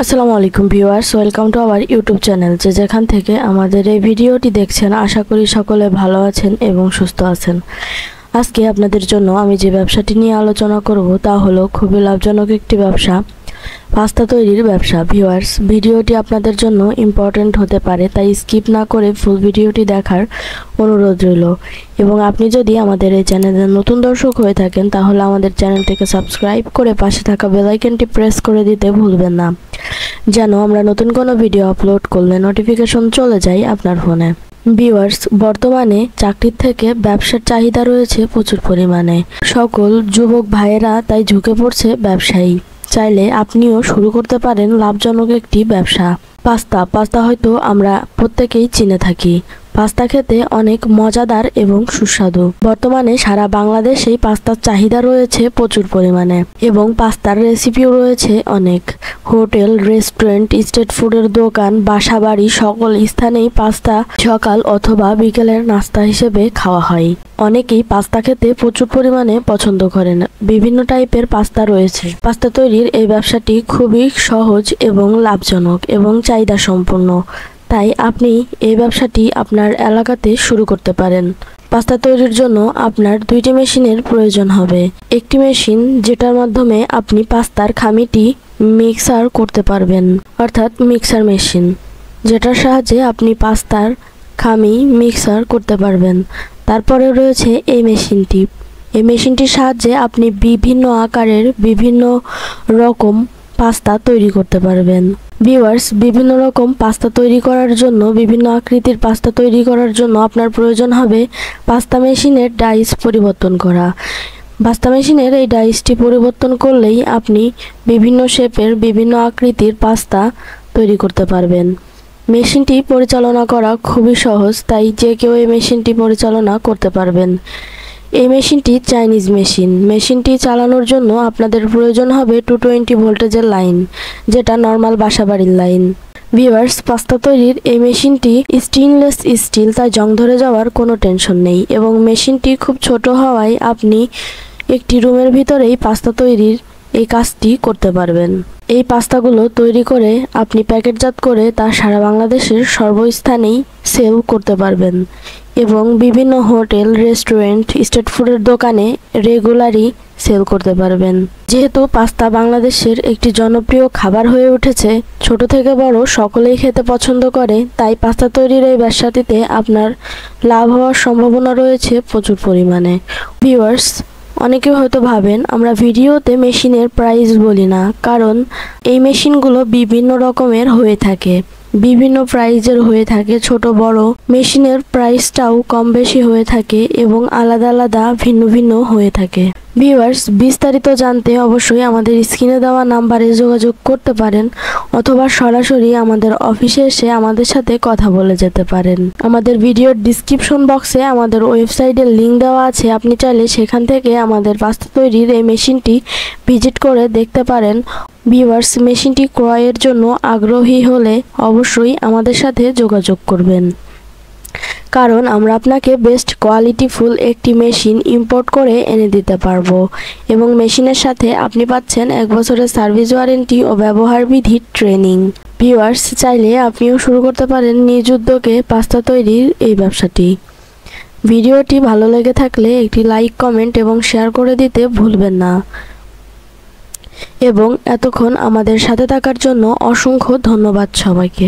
আসসালামু আলাইকুম viewers, welcome to our YouTube channel. যেখান থেকে আমাদের এই ভিডিওটি দেখছেন, আশা করি সকলে ভালো আছেন এবং সুস্থ আছেন। আজকে আপনাদের জন্য আমি যে ব্যবসাটি নিয়ে আলোচনা করব তা হলো খুবই লাভজনক একটি ব্যবসা, পাস্তা তৈরির ব্যবসা। ভিউয়ার্স, ভিডিওটি আপনাদের জন্য ইম্পর্টেন্ট হতে পারে, তাই স্কিপ না করে ফুল ভিডিওটি দেখার অনুরোধ রইল। এবং আপনি যদি আমাদের এই চ্যানেলের নতুন দর্শক হয়ে থাকেন তাহলে আমাদের চ্যানেলটিকে সাবস্ক্রাইব করে পাশে থাকা বেল আইকনটি প্রেস করে দিতে ভুলবেন না, যেন আমরা নতুন কোনো ভিডিও আপলোড করলে নোটিফিকেশন চলে যায় আপনার ফোনে। ভিউয়ার্স, বর্তমানে চাকরির থেকে ব্যবসার চাহিদা রয়েছে প্রচুর পরিমাণে। সকল যুবক ভাইয়েরা তাই ঝুঁকে পড়ছে ব্যবসায়ী। চাইলে আপনিও শুরু করতে পারেন লাভজনক একটি ব্যবসা। পাস্তা হয়তো আমরা প্রত্যেকেই চিনে থাকি। পাস্তা খেতে অনেক মজাদার এবং সুস্বাদু। বর্তমানে সারা বাংলাদেশেই পাস্তার চাহিদা রয়েছে প্রচুর পরিমাণে এবং পাস্তার রেসিপিও রয়েছে অনেক। হোটেল, রেস্টুরেন্ট, স্ট্রিট ফুডের দোকান, বাসাবাড়ি সকল স্থানেই পাস্তা সকাল অথবা বিকেলের নাস্তা হিসেবে খাওয়া হয়। অনেকেই পাস্তা খেতে প্রচুর পরিমাণে পছন্দ করেন। বিভিন্ন টাইপের পাস্তা রয়েছে। পাস্তা তৈরির এই ব্যবসাটি খুবই সহজ এবং লাভজনক এবং চাহিদা সম্পন্ন। তাই আপনি এই ব্যবসাটি আপনার এলাকাতে শুরু করতে পারেন। পাস্তা তৈরির জন্য আপনার দুইটি মেশিনের প্রয়োজন হবে। একটি মেশিন যেটার মাধ্যমে আপনি পাস্তার খামিটি মিক্সার করতে পারবেন, অর্থাৎ মিক্সার মেশিন, যেটার সাহায্যে আপনি পাস্তার খামি মিক্সার করতে পারবেন। তারপরে রয়েছে এই মেশিনটি। এই মেশিনটির সাহায্যে আপনি বিভিন্ন আকারের বিভিন্ন রকম পাস্তা তৈরি করতে পারবেন। ভিউয়ার্স, বিভিন্ন রকম পাস্তা তৈরি করার জন্য, বিভিন্ন আকৃতির পাস্তা তৈরি করার জন্য আপনার প্রয়োজন হবে পাস্তা মেশিনের ডাইস পরিবর্তন করা। পাস্তা মেশিনের এই ডাইসটি পরিবর্তন করলেই আপনি বিভিন্ন শেপের, বিভিন্ন আকৃতির পাস্তা তৈরি করতে পারবেন। মেশিনটি পরিচালনা করা খুবই সহজ, তাই যে কেউ এই মেশিনটি পরিচালনা করতে পারবেন। এই মেশিনটি চাইনিজ মেশিন। মেশিনটি চালানোর জন্য আপনাদের প্রয়োজন হবে 220 ভোল্টেজের লাইন, যেটা নর্মাল বাসাবাড়ির লাইন। ভিউয়ার্স, পাস্তা তৈরির এই মেশিনটি স্টেইনলেস স্টিল, তাই জং ধরে যাওয়ার কোনো টেনশন নেই এবং মেশিনটি খুব ছোট হওয়ায় আপনি একটি রুমের ভিতরেই পাস্তা তৈরির এই কাজটি করতে পারবেন। এই পাস্তাগুলো তৈরি করে আপনি প্যাকেটজাত করে তা সারা বাংলাদেশের সর্বস্থানেই সেল করতে পারবেন এবং বিভিন্ন হোটেল, রেস্টুরেন্ট, স্ট্রিট ফুডের দোকানে রেগুলারই সেল করতে পারবেন। যেহেতু পাস্তা বাংলাদেশের একটি জনপ্রিয় খাবার হয়ে উঠেছে, ছোট থেকে বড় সকলেই খেতে পছন্দ করে, তাই পাস্তা তৈরির এই ব্যবসাটিতে আপনার লাভ হওয়ার সম্ভাবনা রয়েছে প্রচুর পরিমাণে। ভিউয়ার্স, অনেকে হয়তো ভাবেন আমরা ভিডিওতে মেশিনের প্রাইস বলি না, কারণ এই মেশিনগুলো বিভিন্ন রকমের হয়ে থাকে, বিভিন্ন প্রাইজের হয়ে থাকে। ছোট বড় মেশিনের প্রাইসটাও কম বেশি হয়ে থাকে এবং আলাদা আলাদা ভিন্ন ভিন্ন হয়ে থাকে। ভিউয়ার্স, বিস্তারিত জানতে অবশ্যই আমাদের স্ক্রিনে দেওয়া নাম্বারে যোগাযোগ করতে পারেন অথবা সরাসরি আমাদের অফিসে এসে আমাদের সাথে কথা বলে যেতে পারেন। আমাদের ভিডিওর ডিসক্রিপশন বক্সে আমাদের ওয়েবসাইটের লিঙ্ক দেওয়া আছে, আপনি চাইলে সেখান থেকে আমাদের পাস্তা তৈরির এই মেশিনটি ভিজিট করে দেখতে পারেন। ভিউয়ার্স, মেশিনটি ক্রয়ের জন্য আগ্রহী হলে অবশ্যই আমাদের সাথে যোগাযোগ করবেন, কারণ আমরা আপনাকে বেস্ট কোয়ালিটিফুল একটি মেশিন ইম্পোর্ট করে এনে দিতে পারবো এবং মেশিনের সাথে আপনি পাচ্ছেন 1 বছরের সার্ভিস ওয়ারেন্টি ও ব্যবহার বিধি ট্রেনিং। ভিউয়ার্স, চাইলে আপনিও শুরু করতে পারেন নিজ উদ্যোগে পাস্তা তৈরির এই ব্যবসাটি। ভিডিওটি ভালো লেগে থাকলে একটি লাইক, কমেন্ট এবং শেয়ার করে দিতে ভুলবেন না এবং এতক্ষণ আমাদের সাথে থাকার জন্য অসংখ্য ধন্যবাদ সবাইকে।